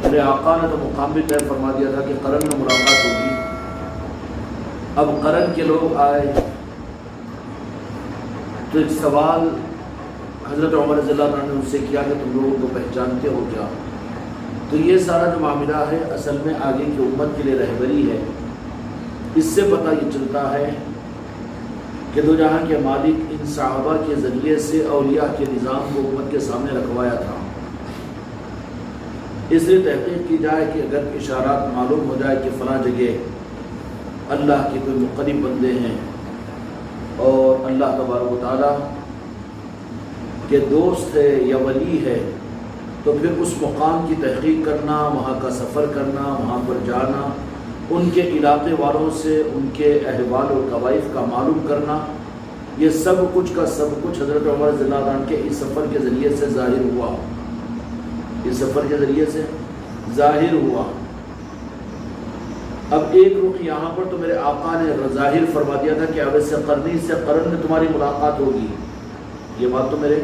میرے آقا نے تو مقام بھی طے فرما دیا تھا کہ قرن میں ملاقات ہوگی۔ اب قرن کے لوگ آئے تو ایک سوال حضرت عمر رضی اللہ عنہ نے ان سے کیا کہ تم لوگوں کو پہچانتے ہو کیا؟ تو یہ سارا جو معاملہ ہے اصل میں آگے کی امت کے لیے رہبری ہے۔ اس سے پتہ یہ چلتا ہے کہ دو جہاں کے مالک ان صحابہ کے ذریعے سے اولیاء کے نظام کو امت کے سامنے رکھوایا تھا۔ اس لیے تحقیق کی جائے کہ اگر اشارات معلوم ہو جائے کہ فلاں جگہ اللہ کے کوئی مقرب بندے ہیں اور اللہ تبارک و تعالیٰ کے دوست ہے یا ولی ہے، تو پھر اس مقام کی تحقیق کرنا، وہاں کا سفر کرنا، وہاں پر جانا، ان کے علاقے والوں سے ان کے احوال و طوائف کا معلوم کرنا، یہ سب کچھ کا سب کچھ حضرت عمر رضی اللہ عنہ کے اس سفر کے ذریعے سے ظاہر ہوا، اس سفر کے ذریعے سے ظاہر ہوا۔ اب ایک رخ یہاں پر تو میرے آقا نے ظاہر فرما دیا تھا کہ اب سے قرنی سے قرن میں تمہاری ملاقات ہوگی، یہ بات تو میرے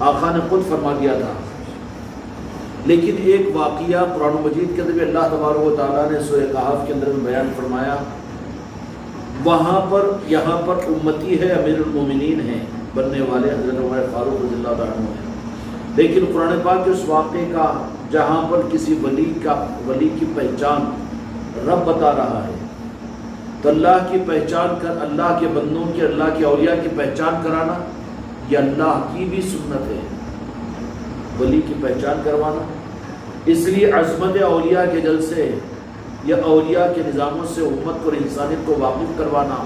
آقا نے خود فرما دیا تھا۔ لیکن ایک واقعہ قرآن مجید کے اندر اللہ تبارک و تعالیٰ نے سورہ کہف کے اندر میں بیان فرمایا، وہاں پر یہاں پر امتی ہے، امیر المومنین ہیں بننے والے حضرت عمر فاروق رضی اللہ عنہ ہیں، لیکن قرآن پاک کے اس واقعے کا جہاں پر کسی ولی کی پہچان رب بتا رہا ہے، تو اللہ کی پہچان کر اللہ کے بندوں کی، اللہ کے اولیاء کی پہچان کرانا یہ اللہ کی بھی سنت ہے، ولی کی پہچان کروانا۔ اس لیے عظمت اولیاء کے جلسے یا اولیاء کے نظاموں سے امت کو اور انسانیت کو واقف کروانا،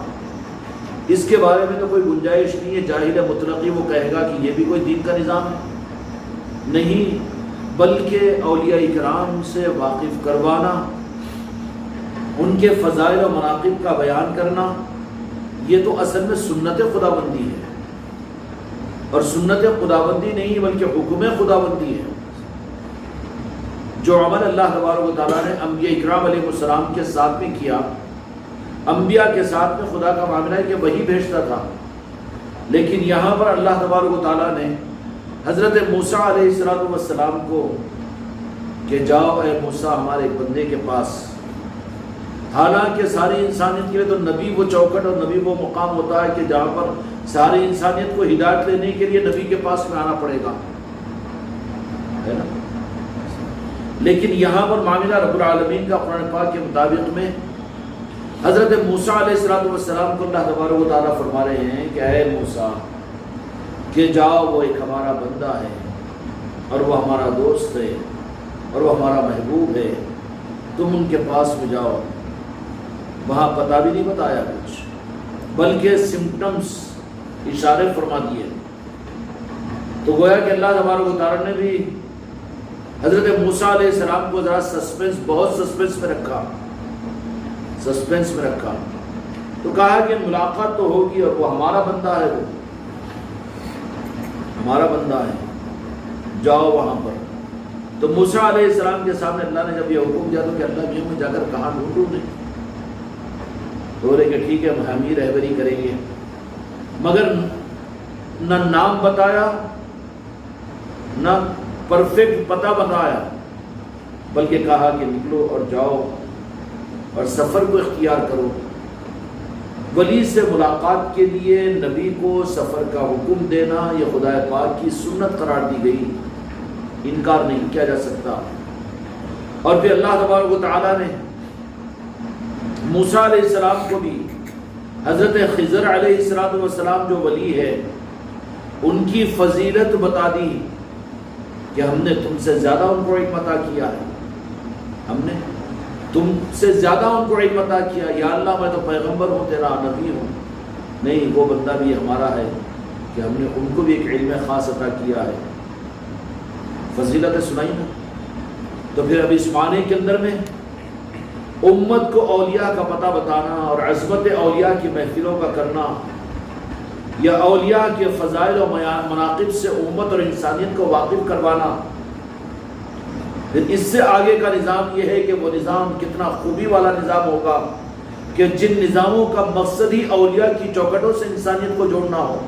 اس کے بارے میں تو کوئی گنجائش نہیں ہے۔ جاہل مطلقی وہ کہے گا کہ یہ بھی کوئی دین کا نظام ہے، نہیں، بلکہ اولیاء اکرام سے واقف کروانا، ان کے فضائل و مناقب کا بیان کرنا، یہ تو اصل میں سنت خداوندی ہے، اور سنت خداوندی نہیں بلکہ حکم خداوندی ہے۔ جو عمل اللہ تبارک و تعالیٰ نے انبیاء اکرام علیہ السلام کے ساتھ بھی کیا، انبیاء کے ساتھ میں خدا کا معاملہ ہے کہ وہی بھیجتا تھا، لیکن یہاں پر اللہ تبارک و تعالیٰ نے حضرت موسیٰ علیہ السلام کو کہ جاؤ اے موسیٰ ہمارے ایک بندے کے پاس، حالانکہ ساری انسانیت کے لیے تو نبی وہ چوکٹ اور نبی وہ مقام ہوتا ہے کہ جہاں پر ساری انسانیت کو ہدایت لینے کے لیے نبی کے پاس میں آنا پڑے گا، ہے نا؟ لیکن یہاں پر معاملہ رب العالمین کا قرآن پاک کے مطابق میں حضرت موسیٰ علیہ السلام کو اللہ تبارک و تعالیٰ فرما رہے ہیں کہ اے موسیٰ کہ جاؤ، وہ ایک ہمارا بندہ ہے اور وہ ہمارا دوست ہے اور وہ ہمارا محبوب ہے، تم ان کے پاس میں جاؤ۔ وہاں پتہ بھی نہیں بتایا کچھ، بلکہ سمپٹمز اشارے فرما دیے۔ تو گویا کہ اللہ تبارک و تعالیٰ نے بھی حضرت موسیٰ علیہ السلام کو ذرا بہت سسپینس میں رکھا، تو کہا کہ ملاقات تو ہوگی اور وہ ہمارا بندہ ہے، وہ ہمارا بندہ ہے، جاؤ وہاں پر۔ تو موسیٰ علیہ السلام کے سامنے اللہ نے جب یہ حکم دیا تو کہ اللہ بھی میں جا کر کہاں ڈھونڈوں نے، تو بولے کہ ٹھیک ہے ہم ہی رہبری کریں گے، مگر نہ نام بتایا نہ پرفیکٹ پتہ بتایا، بلکہ کہا کہ نکلو اور جاؤ اور سفر کو اختیار کرو۔ ولی سے ملاقات کے لیے نبی کو سفر کا حکم دینا یہ خدا پاک کی سنت قرار دی گئی، انکار نہیں کیا جا سکتا۔ اور پھر اللہ تبارک و تعالیٰ نے موسیٰ علیہ السلام کو بھی حضرت خضر علیہ السلام جو ولی ہے ان کی فضیلت بتا دی کہ ہم نے تم سے زیادہ ان کو علم عطا کیا ہے، ہم نے تم سے زیادہ ان کو علم عطا کیا، یا اللہ میں تو پیغمبر ہوں، تیرا نبی ہوں، نہیں وہ بندہ بھی ہمارا ہے کہ ہم نے ان کو بھی ایک علم خاص عطا کیا ہے۔ فضیلت سنائی نا۔ تو پھر اب اس معنی کے اندر میں امت کو اولیاء کا پتہ بتانا اور عظمت اولیاء کی محفلوں کا کرنا، یا اولیاء کے فضائل و مناقب سے امت اور انسانیت کو واقف کروانا، پھر اس سے آگے کا نظام یہ ہے کہ وہ نظام کتنا خوبی والا نظام ہوگا کہ جن نظاموں کا مقصد ہی اولیاء کی چوکٹوں سے انسانیت کو جوڑنا ہو،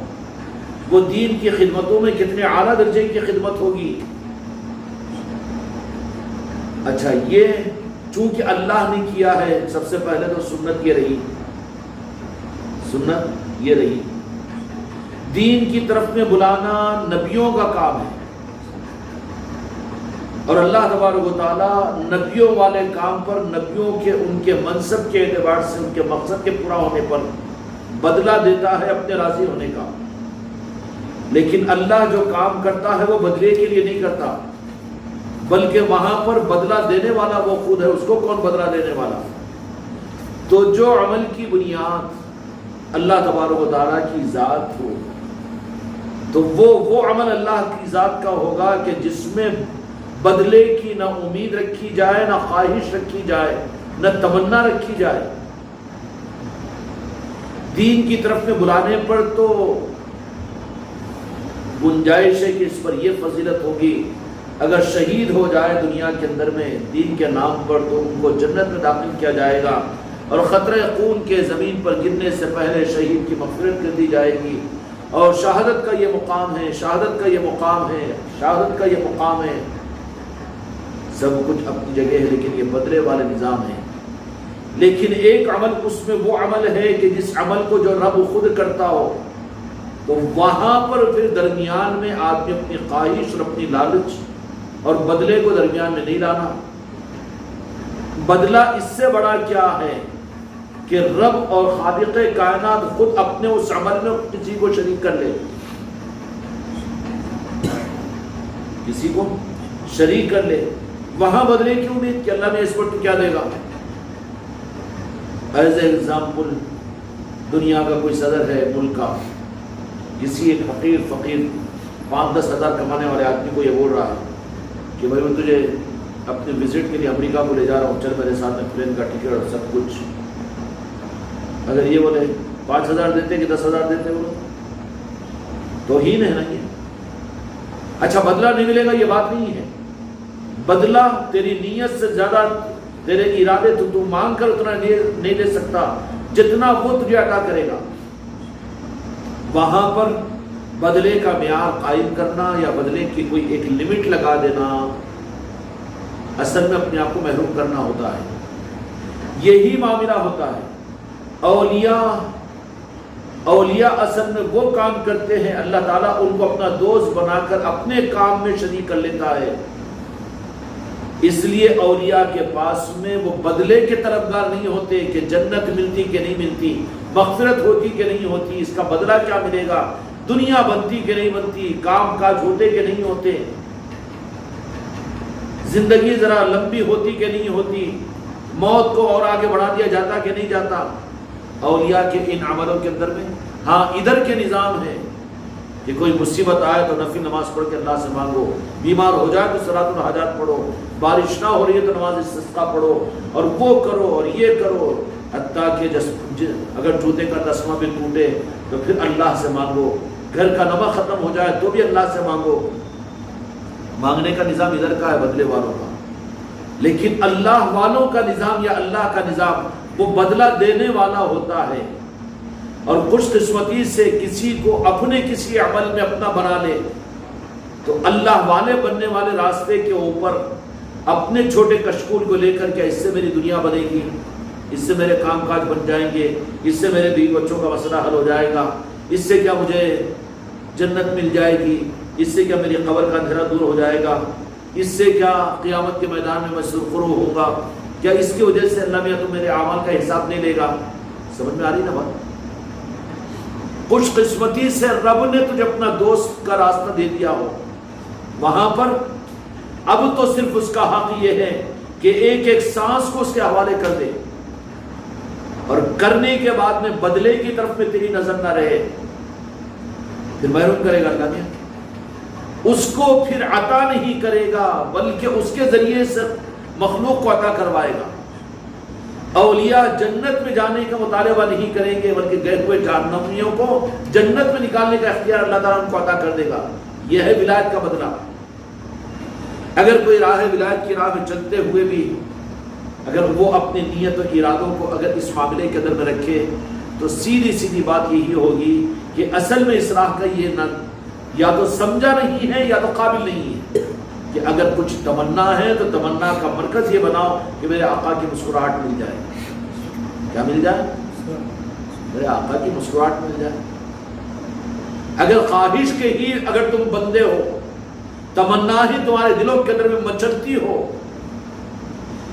وہ دین کی خدمتوں میں کتنے اعلیٰ درجے کی خدمت ہوگی۔ اچھا، یہ چونکہ اللہ نے کیا ہے، سب سے پہلے تو سنت یہ رہی دین کی طرف میں بلانا نبیوں کا کام ہے، اور اللہ تبارک و تعالیٰ نبیوں والے کام پر نبیوں کے ان کے منصب کے اعتبار سے ان کے مقصد کے پورا ہونے پر بدلہ دیتا ہے اپنے راضی ہونے کا، لیکن اللہ جو کام کرتا ہے وہ بدلے کے لیے نہیں کرتا، بلکہ وہاں پر بدلہ دینے والا وہ خود ہے، اس کو کون بدلہ دینے والا؟ تو جو عمل کی بنیاد اللہ تبارک و تعالیٰ کی ذات ہو تو وہ عمل اللہ کی ذات کا ہوگا کہ جس میں بدلے کی نہ امید رکھی جائے، نہ خواہش رکھی جائے، نہ تمنا رکھی جائے۔ دین کی طرف میں بلانے پر تو گنجائش ہے کہ اس پر یہ فضیلت ہوگی، اگر شہید ہو جائے دنیا کے اندر میں دین کے نام پر تو ان کو جنت میں داخل کیا جائے گا، اور خطرہ خون کے زمین پر گرنے سے پہلے شہید کی مغفرت کر دی جائے گی، اور شہادت کا یہ مقام ہے، شہادت کا یہ مقام ہے، شہادت کا یہ مقام ہے۔ سب کچھ اپنی جگہ ہے، لیکن یہ بدلے والے نظام ہے۔ لیکن ایک عمل، اس میں وہ عمل ہے کہ جس عمل کو جو رب خود کرتا ہو، تو وہاں پر پھر درمیان میں آدمی اپنی خواہش اور اپنی لالچ اور بدلے کو درمیان میں نہیں لانا۔ بدلہ اس سے بڑا کیا ہے کہ رب اور خالق کائنات خود اپنے اس عمل میں کسی کو شریک کر لے، کسی کو شریک کر لے، وہاں بدلے کی امید کہ اللہ نے اس پر تو کیا دے گا۔ ایز ایگزامپل، دنیا کا کوئی صدر ہے ملک کا، کسی ایک فقیر 5-10 ہزار کمانے والے آدمی کو یہ بول رہا ہے کہ بھائی میں تجھے اپنے وزٹ کے لیے امریکہ کو لے جا رہا ہوں، چل میرے ساتھ میں پلین کا ٹکٹ اور سب کچھ۔ اگر یہ بولے 5,000 دیتے کہ 10,000 دیتے وہ توہین ہے نا یہ۔ اچھا، بدلہ نہیں ملے گا یہ بات نہیں ہے، بدلہ تیری نیت سے زیادہ تیرے ارادے تو مانگ کر اتنا نہیں لے سکتا جتنا وہ تجھے عطا کرے گا۔ وہاں پر بدلے کا معیار قائم کرنا یا بدلے کی کوئی ایک لمٹ لگا دینا اصل میں اپنے آپ کو محروم کرنا ہوتا ہے۔ یہی معاملہ ہوتا ہے۔ اولیاء اصل میں وہ کام کرتے ہیں، اللہ تعالیٰ ان کو اپنا دوست بنا کر اپنے کام میں شریک کر لیتا ہے، اس لیے اولیاء کے پاس میں وہ بدلے کے طلبگار نہیں ہوتے کہ جنت ملتی کہ نہیں ملتی، مغفرت ہوتی کہ نہیں ہوتی، اس کا بدلہ کیا ملے گا، دنیا بنتی کہ نہیں بنتی، کام کاج ہوتے کہ نہیں ہوتے، زندگی ذرا لمبی ہوتی کہ نہیں ہوتی، موت کو اور آگے بڑھا دیا جاتا کہ نہیں جاتا۔ اولیاء کے ان عملوں کے اندر میں ہاں ادھر کے نظام ہے کہ کوئی مصیبت آئے تو نفل نماز پڑھ کے اللہ سے مانگو، بیمار ہو جائے تو صلاۃ الحاجات پڑھو، بارش نہ ہو رہی ہے تو نماز استسقاء پڑھو، اور وہ کرو اور یہ کرو، حتیٰ کہ اگر جوتے کا تسمہ بھی ٹوٹے تو پھر اللہ سے مانگو، گھر کا نمک ختم ہو جائے تو بھی اللہ سے مانگو۔ مانگنے کا نظام ادھر کا ہے بدلے والوں کا، لیکن اللہ والوں کا نظام یا اللہ کا نظام وہ بدلہ دینے والا ہوتا ہے، اور خوش قسمتی سے کسی کو اپنے کسی عمل میں اپنا بنا لے تو اللہ والے بننے والے راستے کے اوپر اپنے چھوٹے کشکول کو لے کر کے اس سے میری دنیا بنے گی، اس سے میرے کام کاج بن جائیں گے، اس سے میرے بیوی بچوں کا مسئلہ حل ہو جائے گا، اس سے کیا مجھے جنت مل جائے گی، اس سے کیا میری قبر کا اندھیرا دور ہو جائے گا، اس سے کیا قیامت کے میدان میں میں سرخرو ہوں گا، کیا اس کی وجہ سے اللہ میاں تو میرے اعمال کا حساب نہیں لے گا۔ سمجھ میں آ رہی نا بات؟ خوش قسمتی سے رب نے تجھے اپنا دوست کا راستہ دے دیا ہو، وہاں پر اب تو صرف اس کا حق یہ ہے کہ ایک ایک سانس کو اس کے حوالے کر دے، اور کرنے کے بعد میں بدلے کی طرف میں تیری نظر نہ رہے، پھر محروم کرے گا اللہ میاں، اس کو پھر عطا نہیں کرے گا بلکہ اس کے ذریعے سے مخلوق کو عطا کروائے گا۔ اولیاء جنت میں جانے کا مطالبہ نہیں کریں گے بلکہ گئے ہوئے جہنمیوں کو جنت میں نکالنے کا اختیار اللہ تعالیٰ ان کو عطا کر دے گا۔ یہ ہے ولایت کا بدلہ۔ اگر کوئی راہ ولایت کی راہ میں چلتے ہوئے بھی اگر وہ اپنی نیت و ارادوں کو اگر اس معاملے کے اندر میں رکھے تو سیدھی بات یہی ہوگی کہ اصل میں اصلاح کا یہ نہ یا تو سمجھا نہیں ہے یا تو قابل نہیں ہے، کہ اگر کچھ تمنا ہے تو تمنا کا مرکز یہ بناؤ کہ میرے آقا کی مسکراہٹ مل جائے. کیا مل جائے؟ میرے آقا کی مسکراہٹ مل جائے. اگر خواہش کے ہی اگر تم بندے ہو، تمنا ہی تمہارے دلوں کے اندر میں مچلتی ہو،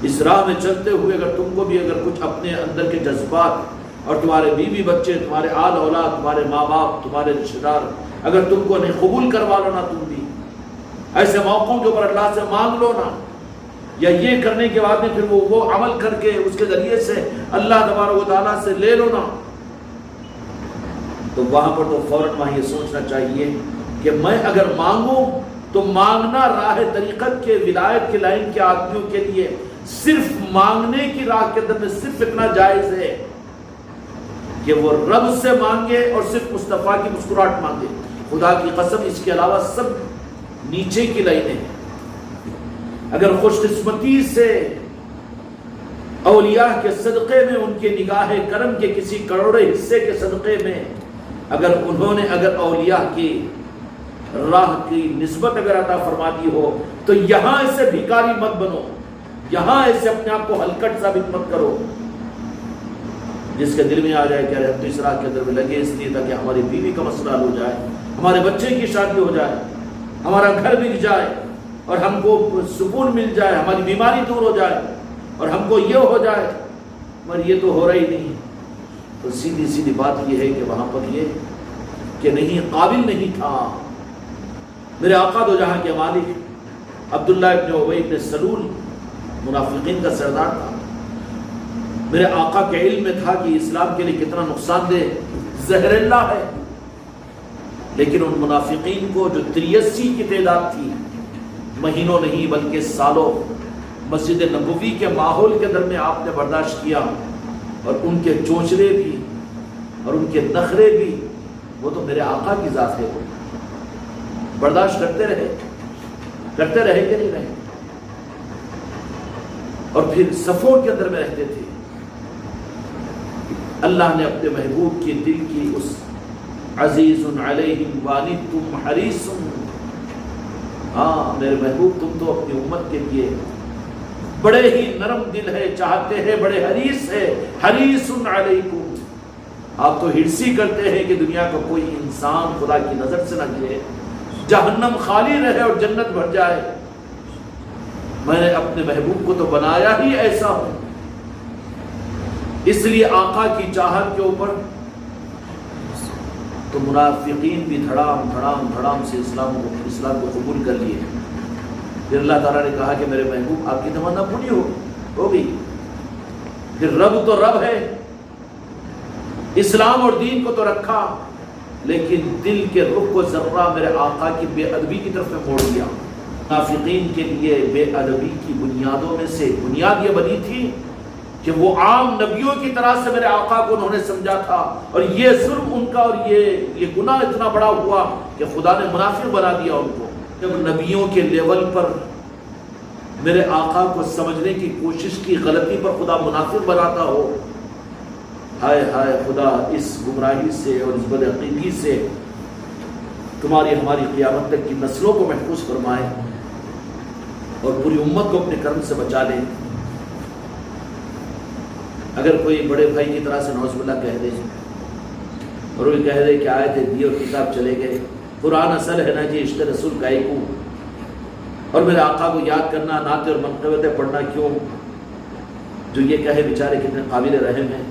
اس راہ میں چلتے ہوئے اگر تم کو بھی اگر کچھ اپنے اندر کے جذبات اور تمہارے بیوی بچے، تمہارے آل اولاد، تمہارے ماں باپ، تمہارے رشتہ دار اگر تم کو نہیں قبول کروا لو نا، تم بھی ایسے موقعوں کے اوپر اللہ سے مانگ لو نا، یا یہ کرنے کے بعد میں پھر وہ عمل کر کے اس کے ذریعے سے اللہ تبارک و تعالیٰ سے لے لو نا، تو وہاں پر تو فوراً وہاں یہ سوچنا چاہیے کہ میں اگر مانگوں تو مانگنا راہ طریقت کے ولایت کے لائن کے آدمیوں کے لیے صرف مانگنے کی راہ کے اندر میں صرف اتنا جائز ہے کہ وہ رب سے مانگے اور صرف مصطفیٰ کی مسکراہٹ مانگے. خدا کی قسم اس کے علاوہ سب نیچے کی لائنیں ہیں. اگر خوش قسمتی سے اولیاء کے صدقے میں ان کے نگاہ کرم کے کسی کروڑے حصے کے صدقے میں اگر انہوں نے اگر اولیاء کی راہ کی نسبت اگر عطا فرما دی ہو تو یہاں ایسے بھیکاری مت بنو، یہاں ایسے اپنے آپ کو ہلکٹ ثابت مت کرو. جس کے دل میں آ جائے کہ ارے ہم تو اس راہ کے اندر میں لگے اس لیے تاکہ ہماری بیوی کا مسئلہ حل ہو جائے، ہمارے بچے کی شادی ہو جائے، ہمارا گھر بک جائے اور ہم کو سکون مل جائے، ہماری بیماری دور ہو جائے اور ہم کو یہ ہو جائے، مگر یہ تو ہو رہا ہی نہیں. تو سیدھی سیدھی بات یہ ہے کہ وہاں پر یہ کہ نہیں، قابل نہیں تھا. میرے آقا دو جہاں کے مالک عبداللہ ابن ابی ابن سلول منافقین کا سردار تھا. میرے آقا کے علم میں تھا کہ اسلام کے لیے کتنا نقصان دہ زہر اللہ ہے، لیکن ان منافقین کو جو 83 کی تعداد تھی، مہینوں نہیں بلکہ سالوں مسجد نبوی کے ماحول کے اندر میں آپ نے برداشت کیا، اور ان کے چونچلے بھی اور ان کے نخرے بھی، وہ تو میرے آقا کی ذات ہے، وہ برداشت کرتے رہے کہ نہیں رہے، اور پھر صفوں کے اندر میں رہتے تھے. اللہ نے اپنے محبوب کی دل کی اس عزیز علیہم وعنتم حریص، ہاں میرے محبوب تم تو اپنی امت کے لیے بڑے ہی نرم دل ہے، چاہتے ہیں، بڑے حریص ہے. حریص علیکم، آپ تو ہرسی کرتے ہیں کہ دنیا کا کوئی انسان خدا کی نظر سے نہ گرے، جہنم خالی رہے اور جنت بھر جائے. میں نے اپنے محبوب کو تو بنایا ہی ایسا ہوں. اس لیے آقا کی چاہت کے اوپر تو منافقین بھی دھڑام دھڑام دھڑام سے اسلام کو قبول کر لیے. پھر اللہ تعالیٰ نے کہا کہ میرے محبوب آپ کی تمنا پوری ہو گئی. پھر رب تو رب ہے، اسلام اور دین کو تو رکھا، لیکن دل کے رخ کو ذرہ میرے آقا کی بے ادبی کی طرف میں موڑ دیا. منافقین کے لیے بے ادبی کی بنیادوں میں سے بنیاد یہ بنی تھی کہ وہ عام نبیوں کی طرح سے میرے آقا کو انہوں نے سمجھا تھا، اور یہ ظلم ان کا اور یہ گناہ اتنا بڑا ہوا کہ خدا نے منافق بنا دیا ان کو. جب نبیوں کے لیول پر میرے آقا کو سمجھنے کی کوشش کی غلطی پر خدا منافق بناتا ہو، ہائے ہائے خدا اس گمراہی سے اور اس بدعقیدگی سے تمہاری ہماری قیامت تک کی نسلوں کو محفوظ فرمائے اور پوری امت کو اپنے کرم سے بچا لے. اگر کوئی بڑے بھائی کی طرح سے نعوذ باللہ کہہ دے اور وہ کہہ دے کہ آئے تھے دی اور کتاب چلے گئے، قرآن اصل ہے نا جی، عشق رسول گائے کو اور میرے آقا کو یاد کرنا، نعت اور منقبتیں پڑھنا کیوں؟ جو یہ کہے بیچارے کتنے قابل رحم ہیں.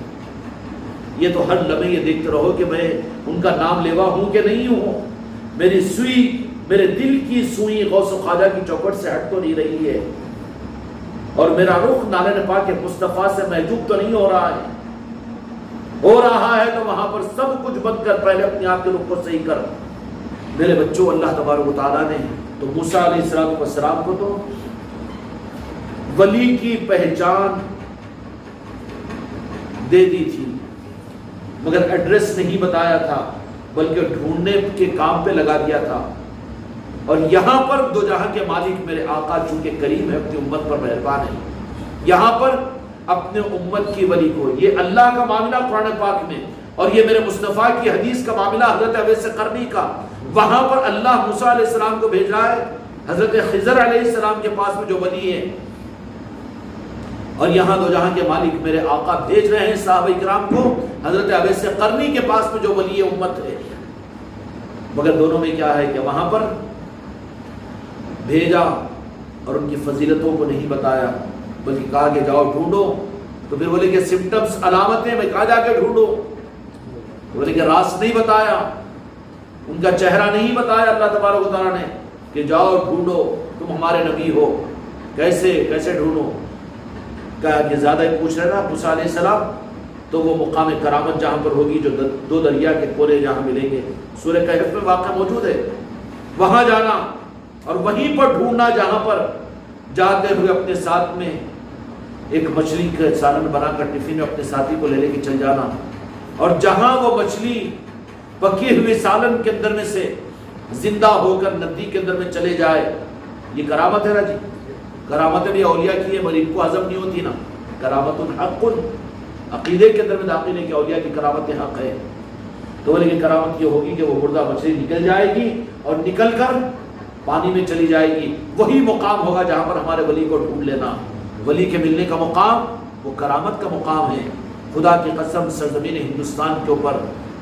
یہ تو ہر لمحے یہ دیکھتے رہو کہ میں ان کا نام لیوا ہوں کہ نہیں ہوں. میری سوئی، میرے دل کی سوئی غوث و خواجہ کی چوکھٹ سے ہٹ تو نہیں رہی ہے، اور میرا رخ نالے پاک مصطفیٰ سے محجوب تو نہیں ہو رہا ہے. ہو رہا ہے تو وہاں پر سب کچھ بند کر پہلے اپنے آپ کے رخ کو صحیح کر. میرے بچوں، اللہ تبارک و تعالیٰ نے تو موسیٰ علیہ السلام کو تو ولی کی پہچان دے دی تھی، مگر ایڈریس نہیں بتایا تھا، بلکہ ڈھونڈنے کے کام پہ لگا دیا تھا. اور یہاں پر دو جہاں کے مالک میرے آقا چونکہ کریم ہے، اپنی امت پر مہربان ہے، یہاں پر اپنے امت کی ولی کو، یہ اللہ کا معاملہ قرآن پاک میں اور یہ میرے مصطفیٰ کی حدیث کا معاملہ حضرت اویس قرنی کا، وہاں پر اللہ موسیٰ علیہ السلام کو بھیج رہا ہے حضرت خضر علیہ السلام کے پاس میں جو ولی ہے، اور یہاں دو جہاں کے مالک میرے آقا بھیج رہے ہیں صحابہ کرام کو حضرت اویس قرنی کے پاس میں جو ولی امت ہے، مگر دونوں میں کیا ہے کہ وہاں پر بھیجا اور ان کی فضیلتوں کو نہیں بتایا، بلکہ کہا کہ جاؤ ڈھونڈو، تو پھر بولے کہ سمٹمز علامتیں میں کہا جا کے ڈھونڈو، بولے کہ راست نہیں بتایا، ان کا چہرہ نہیں بتایا اللہ تبارک و تعالیٰ نے کہ جاؤ ڈھونڈو تم ہمارے نبی ہو، کیسے ڈھونڈو؟ کہا کہ زیادہ ہی پوچھ رہے نا موسیٰ علیہ السلام، تو وہ مقام کرامت جہاں پر ہوگی جو دو دریا کے کورے جہاں ملیں گے، سورہ کہف میں واقعہ موجود ہے، وہاں جانا اور وہیں پر ڈھونڈنا جہاں پر جاتے ہوئے اپنے ساتھ میں ایک مچھلی کا سالن بنا کر ٹفن میں اپنے ساتھی کو لے کے چل جانا، اور جہاں وہ مچھلی پکے ہوئے سالن کے اندر میں سے زندہ ہو کر ندی کے اندر میں چلے جائے، یہ کرامت ہے نا جی۔ کرامتیں بھی اولیاء کی ہے مگر ان کو ہضم نہیں ہوتی نا، کرامت حق، عقیدے کے اندر میں داخل ہے کہ اولیاء کی کرامت حق ہے، تو بولے کہ کرامت یہ ہوگی کہ وہ مردہ مچھلی نکل جائے گی اور نکل کر پانی میں چلی جائے گی، وہی مقام ہوگا جہاں پر ہمارے ولی کو ڈھونڈ لینا۔ ولی کے ملنے کا مقام وہ کرامت کا مقام ہے۔ خدا کی قسم سرزمین ہندوستان کے اوپر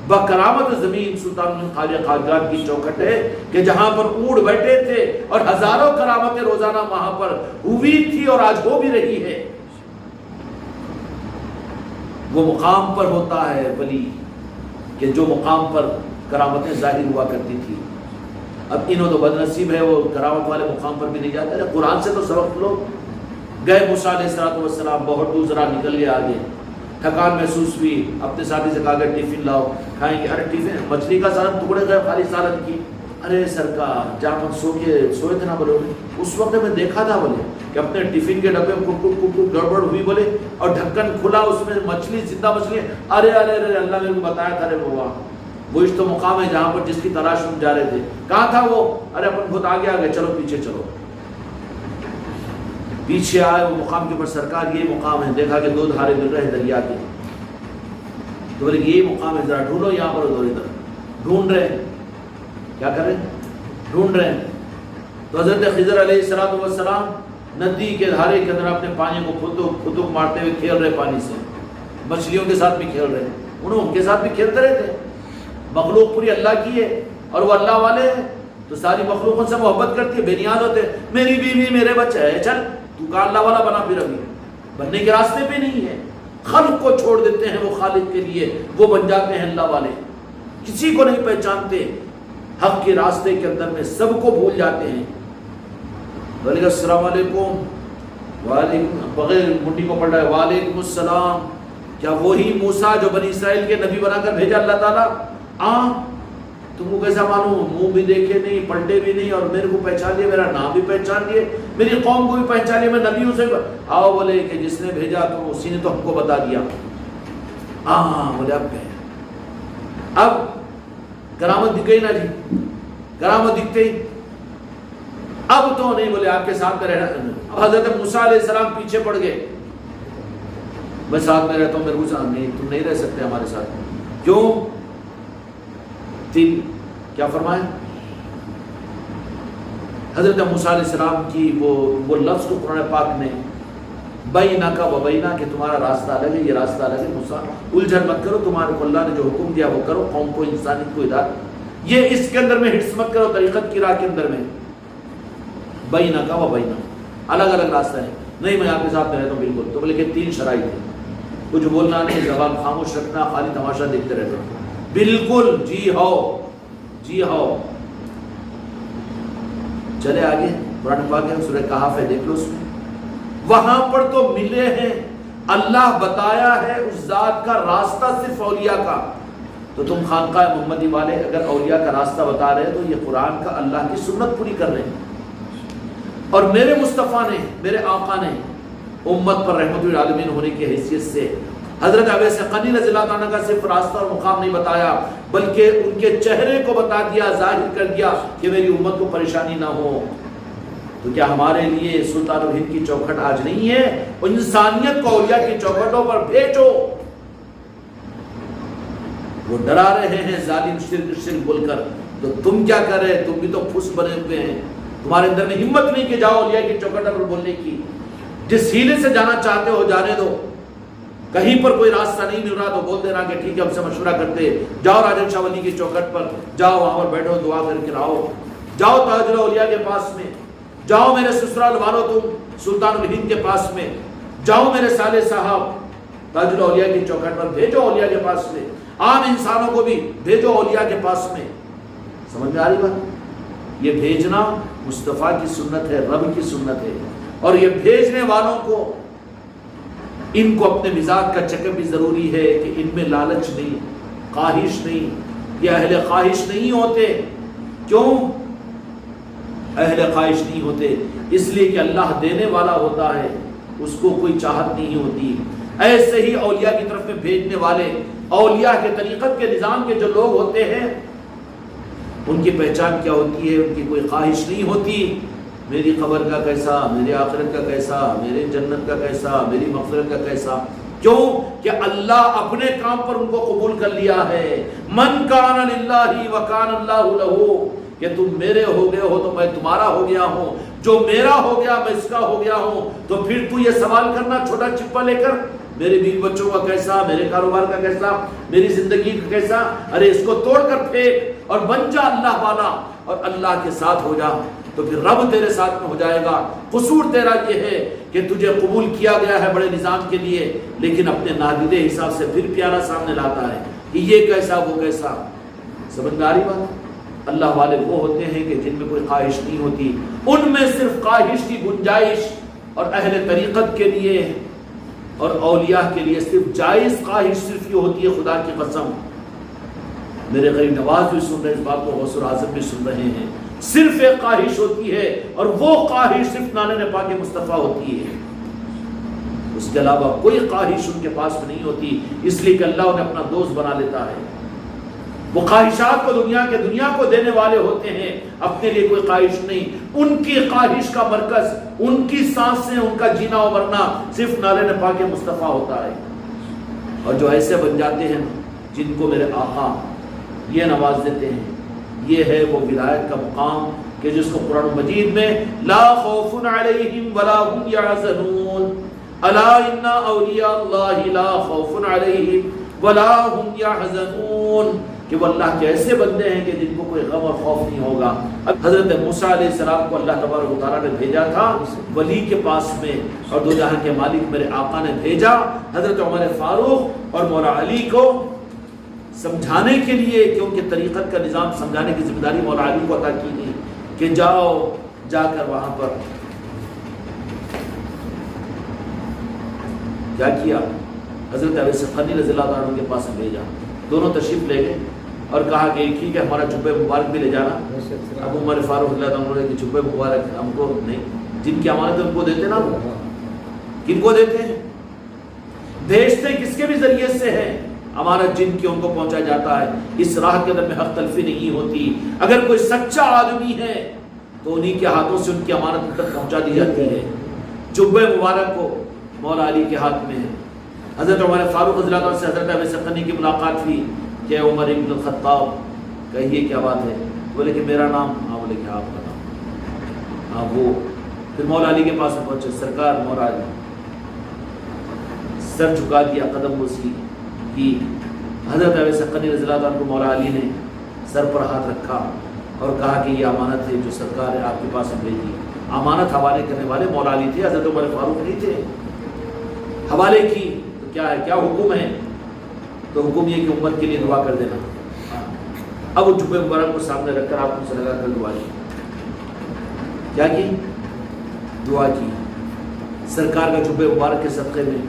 بکرامت زمین سلطان خواجہ خواجات کی چوکھٹ ہے کہ جہاں پر اونٹ بیٹھے تھے اور ہزاروں کرامتیں روزانہ وہاں پر ہوئی تھی اور آج ہو بھی رہی ہے۔ وہ مقام پر ہوتا ہے ولی کہ جو مقام پر کرامتیں ظاہر ہوا کرتی تھی۔ اب انہوں تو بد نصیب ہے، وہ کرامت والے مقام پر بھی نہیں جاتے۔ قرآن سے تو سبق لو، گئے موسیٰ علیہ السلام بہت دوسرا نکل گئے آگے، تھکان محسوس ہوئی، اپنے ساتھی سے کہا کہ ٹفن لاؤ کھائیں گے۔ ارے ٹفن مچھلی کا سالن ٹکڑے گئے خالی سالن کی۔ ارے سرکار جامن سوئے تھے نا، بولے اس وقت میں دیکھا تھا بولے کہ اپنے ٹفن کے ڈبے میں کٹ گڑبڑ ہوئی بولے، اور ڈھکن کھلا اس میں مچھلی زندہ مچھلی۔ ارے ارے ارے اللہ نے کو بتایا تھا، ارے وہ اس تو مقام ہے جہاں پر جس کی تلاش ہم جا رہے تھے۔ کہاں تھا وہ؟ ارے اپن خود آگے آگے، چلو پیچھے چلو۔ پیچھے آئے وہ مقام کے اوپر، سرکار یہ مقام ہے، دیکھا کہ دو دھارے مل رہے ہیں دریا کے، تو بولے کہ یہ مقام ہے، ذرا ڈھونڈو یہاں پر ادھر ادھر۔ ڈھونڈ رہے ہیں، کیا کر رہے ہیں؟ ڈھونڈ رہے ہیں۔ تو حضرت خضر علیہ السلام ندی کے دھارے کے اندر اپنے پانی کو خطوط مارتے ہوئے کھیل رہے پانی سے، مچھلیوں کے ساتھ بھی کھیل رہے ہیں، انہوں ان کے ساتھ بھی کھیلتے رہے تھے۔ مخلوق پوری اللہ کی ہے اور وہ اللہ والے ہیں، تو ساری مخلوقوں سے محبت کرتی ہے، بے نیاز ہوتے ہیں۔ میری بیوی میرے بچے ہے، چل تو کا اللہ والا بنا، پھر ابھی بننے کے راستے پہ نہیں ہے۔ خلق کو چھوڑ دیتے ہیں وہ خالق کے لیے، وہ بن جاتے ہیں اللہ والے، کسی کو نہیں پہچانتے، حق کے راستے کے اندر میں سب کو بھول جاتے ہیں۔ وعلیکم السلام علیکم، وعلیکم، بغیر منڈی کو پڑھ رہا ہے، وعلیکم السلام۔ کیا وہی موسیٰ جو بنی اسرائیل کے نبی بنا کر بھیجا اللہ تعالیٰ؟ تم کو کیسا معلوم؟ منہ بھی دیکھے نہیں، پلٹے بھی نہیں، اور میرے کو پہچان لیا، میرا نام بھی پہچان لیے، میری قوم کو بھی پہچان لیا، میں نبی ہوں سے آؤ۔ بولے کہ جس نے بھیجا تو اسی نے تو ہم کو بتا دیا۔ بولے اب گئے، اب کرامت دکھ گئی نا جی، کرامت دکھتے ہی اب تو نہیں، بولے آپ کے ساتھ میں رہنا۔ اب حضرت موسیٰ علیہ السلام پیچھے پڑ گئے، میں ساتھ میں رہتا ہوں، میرے کو ساتھ نہیں، تم نہیں رہ سکتے ہمارے ساتھ۔ کیوں؟ کیا فرمائے حضرت موسیٰ علیہ السلام کی وہ لفظ کو قرآن پاک نے بینک و بینا کہ تمہارا راستہ الگ ہے، یہ راستہ الگ ہے۔ موسیٰ الجھن مت کرو، تمہارے کو اللہ نے جو حکم دیا وہ کرو، قوم کو انسانیت کو ہدایت، یہ اس کے اندر میں ہٹس مت کرو، طریقت کی راہ کے اندر میں بینک و بینا الگ الگ راستہ ہے۔ نہیں میں آپ کے ساتھ رہتا ہوں بالکل۔ تو بولے کہ 3 شرائط ہیں، کچھ بولنا نہیں، زبان خاموش رکھنا، خالی تماشا دیکھتے رہنا۔ بالکل جی ہو، جی ہو۔ چلے آگے، قرآن پاک ہے سورہ کہف ہے، دیکھ لو اس میں، وہاں پر تو ملے ہیں، اللہ بتایا ہے اس ذات کا راستہ صرف اولیاء کا۔ تو تم خانقاہ محمدی والے اگر اولیاء کا راستہ بتا رہے ہیں تو یہ قرآن کا اللہ کی سنت پوری کر رہے ہیں، اور میرے مصطفیٰ نے، میرے آقا نے امت پر رحمت للعالمین ہونے کی حیثیت سے حضرت اویس قرنی رضی اللہ عنہ کا صرف راستہ اور مقام نہیں بتایا، بلکہ ان کے چہرے کو بتا دیا، ظاہر کر دیا کہ میری امت کو پریشانی نہ ہو۔ تو کیا ہمارے لیے سلطان الہند کی چوکھٹ آج نہیں ہے؟ انسانیت کو اولیاء کی چوکھٹوں پر بھیجو۔ وہ ڈرا رہے ہیں ظالم شرک شرک بول کر، تو تم کیا کر رہے؟ تم بھی تو پھس بنے ہوئے ہیں، تمہارے اندر میں ہمت نہیں کہ جاؤ اولیاء کی چوکھٹ پر بولنے کی. جس ہیلے سے جانا چاہتے ہو جانے دو. کہیں پر کوئی راستہ نہیں مل رہا تو بول دینا کہ ٹھیک ہے ہم سے مشورہ کرتے, جاؤ راجن شاہ ولی کی چوکھٹ پر, جاؤ وہاں پر بیٹھو دعا کر کے لاؤ. جاؤ تاج الاولیاء کے پاس میں, جاؤ میرے سسرال والو تم سلطان الہند کے پاس میں, جاؤ میرے صالح صاحب تاج الاولیاء کی چوکھٹ پر, بھیجو اولیاء کے پاس میں, عام انسانوں کو بھی بھیجو اولیاء کے پاس میں. سمجھ میں آ رہی بات؟ یہ بھیجنا مصطفیٰ کی سنت ہے, رب کی سنت ہے. اور یہ بھیجنے والوں کو ان کو اپنے مزاج کا چیک اپ بھی ضروری ہے کہ ان میں لالچ نہیں, خواہش نہیں. یہ اہل خواہش نہیں ہوتے. کیوں اہل خواہش نہیں ہوتے؟ اس لیے کہ اللہ دینے والا ہوتا ہے, اس کو کوئی چاہت نہیں ہوتی. ایسے ہی اولیاء کی طرف میں بھیجنے والے, اولیاء کے طریقت کے نظام کے جو لوگ ہوتے ہیں, ان کی پہچان کیا ہوتی ہے؟ ان کی کوئی خواہش نہیں ہوتی میری قبر کا کیسا, میرے آخرت کا کیسا, میرے جنت کا کیسا, میری مغفرت کا کیسا. کیوں کہ اللہ اپنے کام پر ان کو قبول کر لیا ہے. من کان للہ وکان اللہ لہ, کہ تم میرے ہو گئے ہو تو میں تمہارا ہو گیا ہوں, جو میرا ہو گیا میں اس کا ہو گیا ہوں. تو پھر تو یہ سوال کرنا چھوٹا چپا لے کر میرے بیوی بچوں کا کیسا, میرے کاروبار کا کیسا, میری زندگی کا کیسا, ارے اس کو توڑ کر پھینک اور بن جا اللہ والا اور اللہ کے ساتھ ہو جا, تو پھر رب تیرے ساتھ میں ہو جائے گا. قصور تیرا یہ ہے کہ تجھے قبول کیا گیا ہے بڑے نظام کے لیے, لیکن اپنے نادیدے حساب سے پھر پیارا سامنے لاتا ہے کہ یہ کیسا وہ کیسا. سمجھ میں آ رہی بات؟ اللہ والے وہ ہوتے ہیں کہ جن میں کوئی خواہش نہیں ہوتی. ان میں صرف خواہش کی گنجائش, اور اہل طریقت کے لیے اور اولیاء کے لیے صرف جائز خواہش صرف یہ ہوتی ہے. خدا کی قسم میرے غریب نواز بھی سن رہے اس بات کو, غوث اعظم بھی سن رہے ہیں, صرف ایک خواہش ہوتی ہے, اور وہ خواہش صرف نانے پاک مصطفیٰ ہوتی ہے. اس کے علاوہ کوئی خواہش ان کے پاس میں نہیں ہوتی, اس لیے کہ اللہ انہیں اپنا دوست بنا لیتا ہے. وہ خواہشات کو دنیا کو دینے والے ہوتے ہیں, اپنے لیے کوئی خواہش نہیں. ان کی خواہش کا مرکز, ان کی سانسیں, ان کا جینا و مرنا صرف نالے پاک مصطفیٰ ہوتا ہے. اور جو ایسے بن جاتے ہیں جن کو میرے آقا یہ نواز دیتے ہیں, یہ ہے وہ ولایت کا مقام کہ جس کو قرآن مجید میں لا خوف علیہم ولا هم يحزنون, الا ان اولیاء اللہ لا خوف علیہم ولا هم يحزنون, کہ وہ اللہ کے ایسے بندے ہیں کہ جن کو کوئی غم اور خوف نہیں ہوگا. اب حضرت موسیٰ علیہ السلام کو اللہ تبارک و تعالیٰ نے بھیجا تھا ولی کے پاس میں, اور دو جہاں کے مالک میرے آقا نے بھیجا حضرت عمر فاروق اور مولا علی کو سمجھانے کے لیے, کیونکہ طریقت کا نظام سمجھانے کی ذمہ داری مولا علی کو عطا کی گئی کہ جاؤ جا کر وہاں پر کیا کیا, حضرت ابی سقنی رضی اللہ عنہ کے پاس بھیجا. دونوں تشریف لے گئے اور کہا کہ ٹھیک ہے ہمارا جبہ مبارک بھی لے جانا. اب عمر فاروق رضی اللہ عنہ کہ جبہ مبارک ہم کو نہیں, جن کی امانت ہے ان کو دیتے نا. کن کو دیتے ہیں؟ بھیجتے کس کے بھی ذریعے سے ہے, امانت جن کی ان کو پہنچا جاتا ہے. اس راہ کے اندر میں حق تلفی نہیں ہوتی. اگر کوئی سچا آدمی ہے تو انہی کے ہاتھوں سے ان کی امانت تک پہنچا دی جاتی ہے. جبہ مبارک کو مولا علی کے ہاتھ میں ہے. حضرت عمر فاروق رضی اللہ عنہ سے حضرت ابی سقنی کی ملاقات ہوئی کہ عمر ابن الخطاب کہیے کیا بات ہے؟ بولے کہ میرا نام, بولے کہ آپ کا نام, وہ پھر مولا علی کے پاس پہنچے. سرکار مولا علی سر جھکا دیا, قدم بوسی کی. حضرت ابی سقنی رضی اللہ عنہ کو مولا علی نے سر پر ہاتھ رکھا اور کہا کہ یہ امانت ہے جو سرکار ہے آپ کے پاس بھیجی. امانت حوالے کرنے والے مولا علی تھے, حضرت عمر فاروق نہیں تھے. حوالے کی تو کیا ہے, کیا حکم ہے؟ تو حکم یہ کہ امت کے لیے دعا کر دینا. اب وہ جبہ مبارک کو سامنے رکھ کر آپ کو لگا کر دعا کی. کیا کی؟ دعا کی. سرکار کا جبہ مبارک کے صدقے میں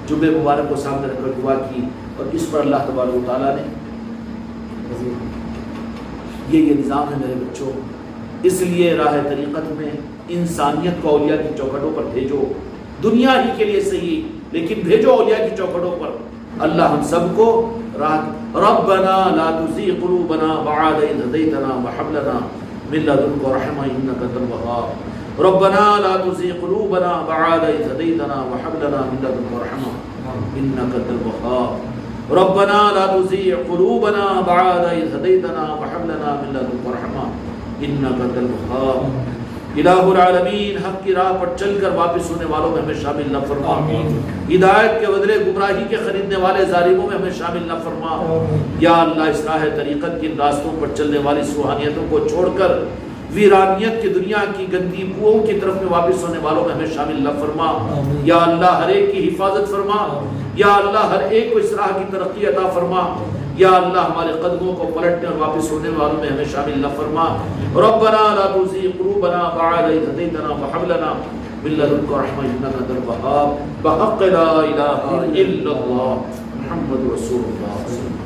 جبہ مبارک کو سامنے رکھ کر دعا کی, اور اس پر اللہ تبارک و تعالیٰ نے یہ نظام ہے میرے بچوں. اس لیے راہ طریقت میں انسانیت کو اولیاء کی چوکھٹوں پر بھیجو, دنیا ہی کے لیے صحیح لیکن بھیجو اولیاء کی چوکھٹوں پر. اللہ ہم سب کو راہ ربنا لا تزغ قلوبنا بعد إذ هديتنا وهب لنا من لدنك رحمة إنك أنت الوهاب. ربنا لا تزغ قلوبنا بعد إذ هديتنا وهب لنا من لدنك رحمة إنك أنت الوهاب. ربنا لا تزغ قلوبنا بعد إذ هديتنا وهب لنا من لدنك رحمة إنك أنت الوهاب. الہ العالمین حق کی راہ پر چل کر واپس ہونے والوں میں ہمیں شامل نہ فرما، ہدایت کے بدلے گمراہی کے خریدنے والے ظالموں میں ہمیں شامل نہ فرما۔ یا اللہ اس راہ طریقت کے راستوں پر چلنے والی روحانیتوں کو چھوڑ کر ویرانیت کی دنیا کی گندی بوؤں کی طرف میں واپس ہونے والوں میں ہمیں شامل نہ فرما۔ یا اللہ ہر ایک کی حفاظت فرما، یا اللہ ہر ایک کو اس راہ کی ترقی عطا فرما، یا اللہ ہمارے قدموں کو پلٹنے اور واپس ہونے والوں میں ہمیں شامل نہ فرما۔ ربنا لا تزغ قلوبنا بعد إذ هديتنا وهب لنا من لدنك رحمة إنك أنت الوهاب بحق لا إله إلا الله محمد رسول الله۔